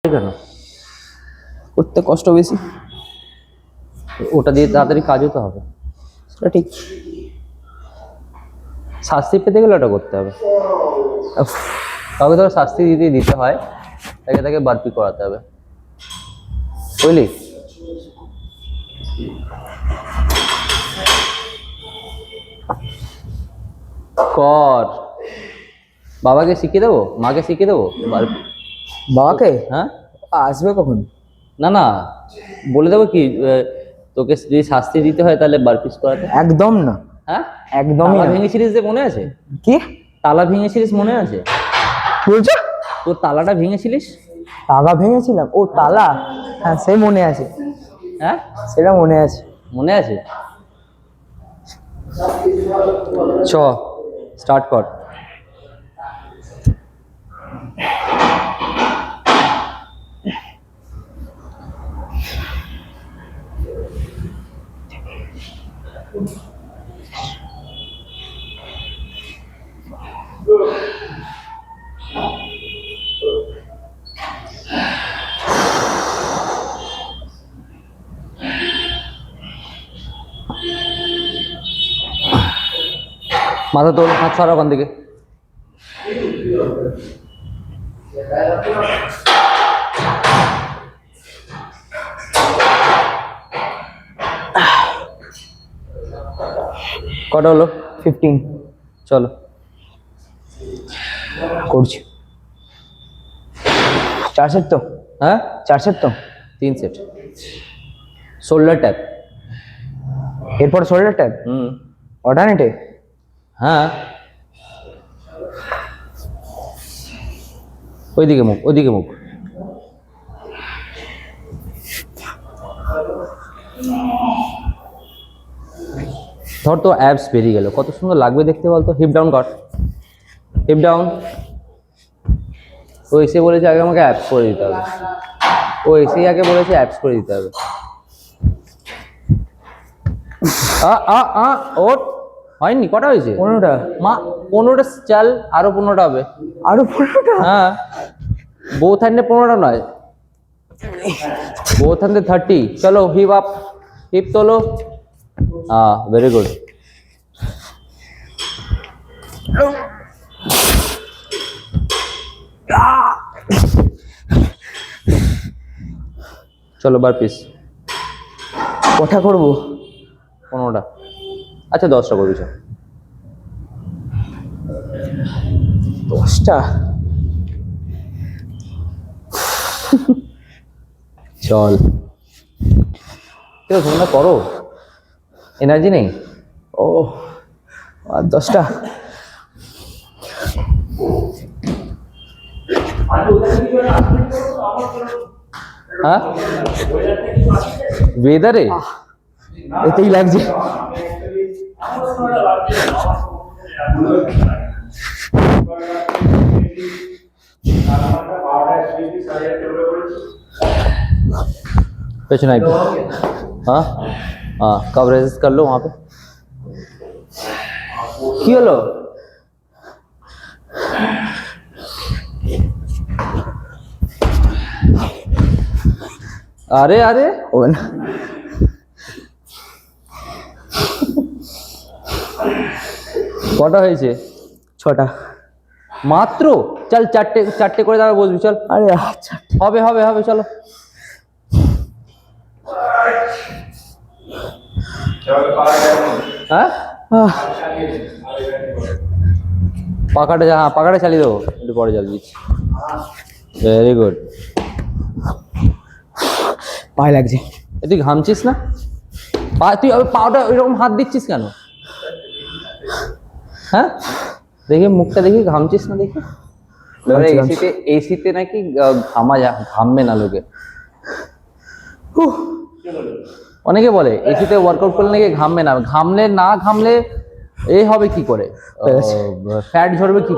কেন? করতে কষ্ট বেশি। ওটা দিয়ে তাড়াতাড়ি কাজও তো হবে। সেটা ঠিক। শাস্তি পেতে গেলে ওটা করতে হবে। কাউকে ধরো শাস্তি দিতে হয়, তাকে বারপি করাতে হবে, বুঝলি? কর, বাবাকে শিখিয়ে দেবো, মাকে শিখিয়ে দেবো বারপি। বাবাকে? হ্যাঁ, আসবে কখন? না না, বলে দেবো কি তোকে যদি শাস্তি দিতে হয় তাহলে বারপিস করাতে। একদম না। হ্যাঁ, একদমই তালা না। ভেঙেছিলিস যে মনে আছে? কি তালা ভেঙেছিলিস মনে আছে? বলছো? তোর তালাটা ভেঙেছিলিস? তালা ভেঙেছিলাম? ও তালা, হ্যাঁ সে মনে আছে। হ্যাঁ, সেটা মনে আছে। মনে আছে। চ স্টার্ট কর। মাথা তোল, হাত সরা ওখান থেকে। কটা হলো? 15। চলো করছি। 4 সেট তো? হ্যাঁ, 4 সেট তো? 3 সেট। Shoulder tap. এরপর শোল্ডার ট্যাপ? অল্টারনেটে? হ্যাঁ, ওইদিকে মুখ, ওইদিকে মুখ। ধর তো অ্যাবস বেরিয়ে গেল, কত সুন্দর লাগবে দেখতে বলতো। হিপ ডাউন কর, হিপ ডাউন। ও এসে বলেছে আগে আমাকে অ্যাপস করে দিতে হবে, ও এসেই আগে বলেছে অ্যাপস করে দিতে হবে। ওট হয়নি, কটা হয়েছে? 15টা। মা 15টা চাল, আরো 15টা হবে। আরো 15টা? হ্যাঁ, both hand 15টা নয়, both hand 30। চলো হিপ আপ, হিপ তোলো। হ্যাঁ, ভেরি গুড। চলো বারপিস। কটা করব? 15টা। আচ্ছা 10টা করবি চল। 10টা? চল, তোমরা করো, এনার্জি নেই। ও আর 10টা? হ্যাঁ, ওয়েদারে এতেই লাগছে। पेছনে आइए। हाँ हाँ, कवरेज कर लो वहाँ पे। কি হলো? আরে আরে হবে না। কটা হয়েছে? 6টা মাত্র। চল চারটে করে দাঁড়া বসবি, চল। আরে আচ্ছা, হবে হবে হবে, চলো। হ্যাঁ, পাকাটা, হ্যাঁ পাকাটা চালিয়ে দেবো, একটু পরে চালিয়ে দিচ্ছি। Very good. পায়ে লাগছে। তুই ঘামছিস না? তুই পাওটা ওইরকম হাত দিচ্ছিস কেন? হ্যাঁ, দেখি মুখটা দেখি, ঘামছিস না দেখি। এসিতে নাকি ঘামবে না লোকে। অনেকে বলে এসিতে ওয়ার্কআউট করলে নাকি ঘামবে না, ঘামলে এই হবে কি করে, ফ্যাট ঝরবে কি করে?